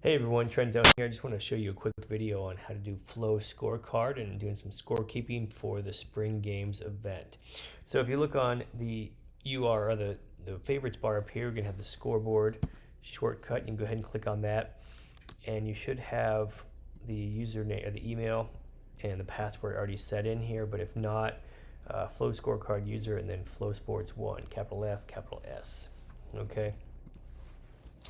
Hey everyone, Trent down here. I just want to show you a quick video on how to do Flow Scorecard and doing some scorekeeping for the Spring Games event. So if you look on the UR or the favorites bar up here, you're going to have the scoreboard shortcut. You can go ahead and click on that, and you should have the username or the email and the password already set in here. But if not, Flow Scorecard user and then Flow Sports 1, capital F, capital S. Okay.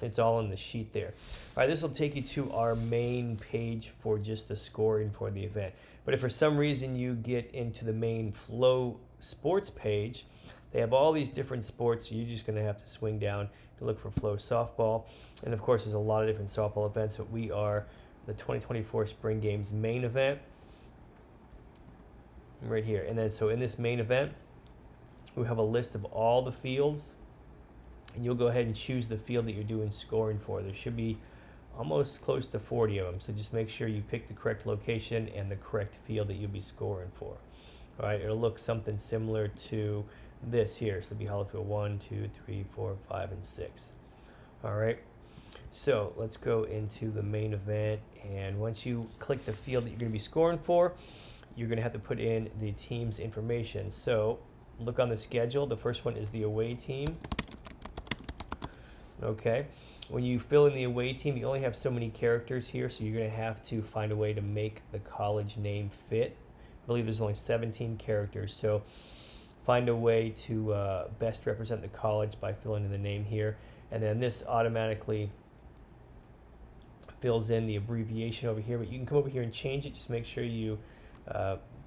It's all in the sheet there. All right, this will take you to our main page for just the scoring for the event. But if for some reason you get into the main Flow Sports page, they have all these different sports, so you're just going to have to swing down to look for Flow Softball. And of course, there's a lot of different softball events, but we are the 2024 Spring Games main event right here. And then so in this main event, we have a list of all the fields. And you'll go ahead and choose the field that you're doing scoring for. There should be almost close to 40 of them, so just make sure you pick the correct location and the correct field that you'll be scoring for. All right, it'll look something similar to this here. So it'll be Hollow Field 1, 2, 3, 4, 5, and 6. All right, so let's go into the main event, and once you click the field that you're going to be scoring for, you're going to have to put in the team's information. So look on the schedule. The first one is the away team. Okay, when you fill in the away team, you only have so many characters here, so you're going to have to find a way to make the college name fit. I believe there's only 17 characters, so find a way to best represent the college by filling in the name here. And then this automatically fills in the abbreviation over here, but you can come over here and change it. Just make sure you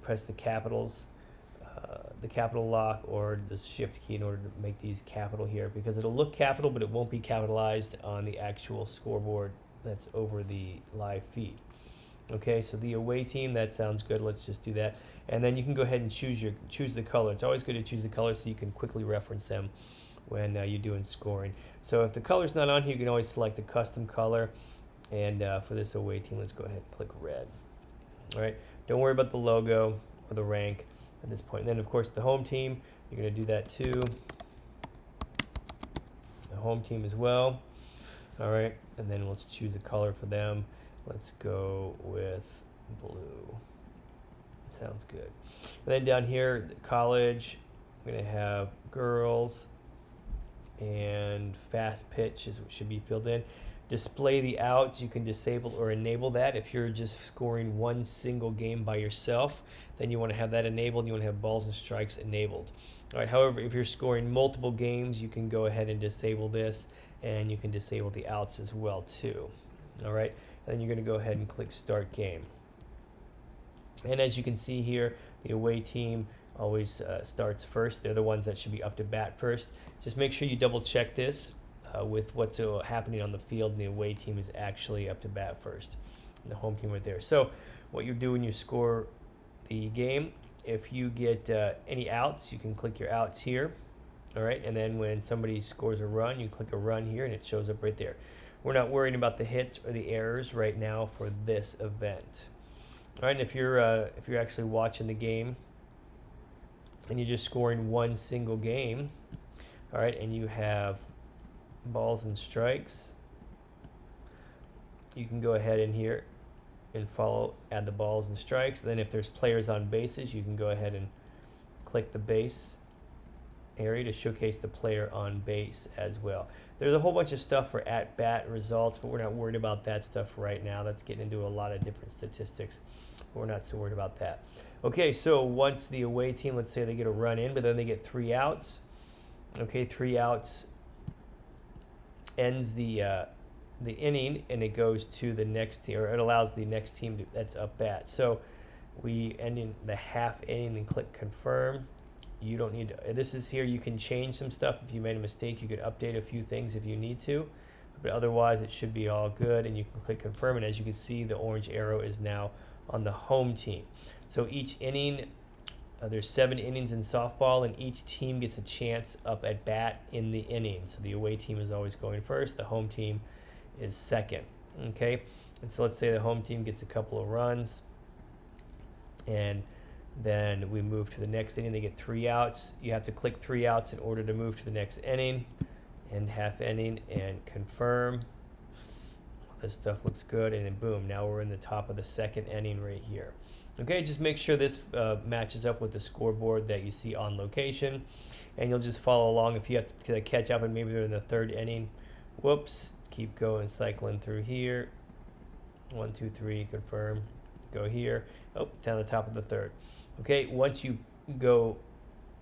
press the capitals, the capital lock or the shift key in order to make these capital here, because it'll look capital but it won't be capitalized on the actual scoreboard that's over the live feed. Okay, so the away team, that sounds good. Let's just do that, and then you can go ahead and choose the color. It's always good to choose the color so you can quickly reference them when you're doing scoring. So if the color's not on here, you can always select the custom color, and for this away team, let's go ahead and click red. All right, don't worry about the logo or the rank at this point. And then of course the home team, you're going to do that too. The home team as well. All right, and then let's choose a color for them. Let's go with blue. Sounds good. And then down here, the college, we're going to have girls, and fast pitch is what should be filled in. Display the outs, you can disable or enable that. If you're just scoring one single game by yourself, then you want to have that enabled. You want to have balls and strikes enabled. All right, however, if you're scoring multiple games, you can go ahead and disable this, and you can disable the outs as well too. All right, and then you're going to go ahead and click start game. And as you can see here, the away team always starts first. They're the ones that should be up to bat first. Just make sure you double check this with what's happening on the field, and the away team is actually up to bat first, and the home team right there. So what you do when you score the game, if you get any outs, you can click your outs here. All right, and then when somebody scores a run, you click a run here, and it shows up right there. We're not worrying about the hits or the errors right now for this event. All right, and if you're actually watching the game and you're just scoring one single game, all right, and you have balls and strikes, you can go ahead in here and add the balls and strikes. Then if there's players on bases, you can go ahead and click the base area to showcase the player on base as well. There's a whole bunch of stuff for at-bat results, but we're not worried about that stuff right now. That's getting into a lot of different statistics. We're not so worried about that. Okay, so once the away team, let's say they get a run in, but then they get 3 outs. Okay, 3 outs ends the inning, and it goes to the next team, or it allows the next team that's up bat. So we end in the half inning and click confirm. You don't need to, this is here, you can change some stuff. If you made a mistake, you could update a few things if you need to, but otherwise it should be all good, and you can click confirm. And as you can see, the orange arrow is now on the home team. So each inning, there's 7 innings in softball, and each team gets a chance up at bat in the inning. So the away team is always going first, the home team is second. Okay, and so let's say the home team gets a couple of runs, and then we move to the next inning. They get 3 outs. You have to click 3 outs in order to move to the next inning, and half inning, and confirm. This stuff looks good, and then boom, now we're in the top of the second inning right here. Okay, just make sure this matches up with the scoreboard that you see on location, and you'll just follow along. If you have to catch up and maybe they're in the third inning, whoops, keep going, cycling through here. 1, 2, 3, confirm, go here, oh, down the top of the third. Okay, once you go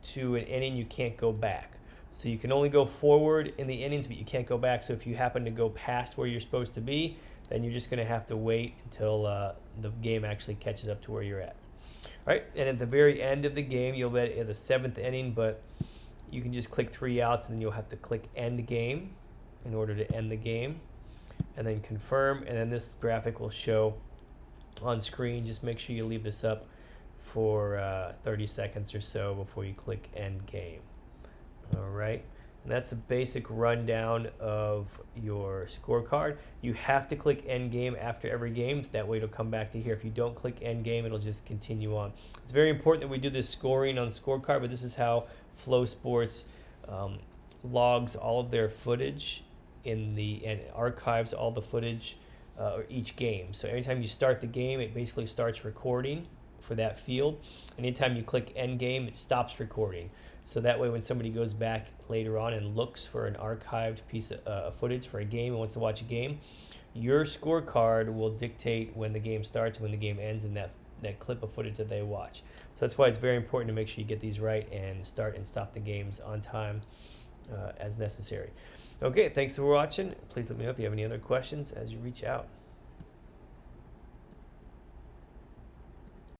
to an inning, you can't go back. So you can only go forward in the innings, but you can't go back. So if you happen to go past where you're supposed to be, then you're just going to have to wait until the game actually catches up to where you're at. All right, and at the very end of the game, you'll be at the 7th inning, but you can just click 3 outs, and then you'll have to click end game in order to end the game, and then confirm, and then this graphic will show on screen. Just make sure you leave this up for 30 seconds or so before you click end game. All right. And that's a basic rundown of your scorecard. You have to click end game after every game. That way it'll come back to here. If you don't click end game, it'll just continue on. It's very important that we do this scoring on scorecard, but this is how Flow Sports logs all of their footage and archives all the footage each game. So anytime you start the game, it basically starts recording for that field. Anytime you click end game, it stops recording. So that way when somebody goes back later on and looks for an archived piece of footage for a game and wants to watch a game, your scorecard will dictate when the game starts, when the game ends, and that clip of footage that they watch. So that's why it's very important to make sure you get these right and start and stop the games on time as necessary. Okay, thanks for watching. Please let me know if you have any other questions as you reach out.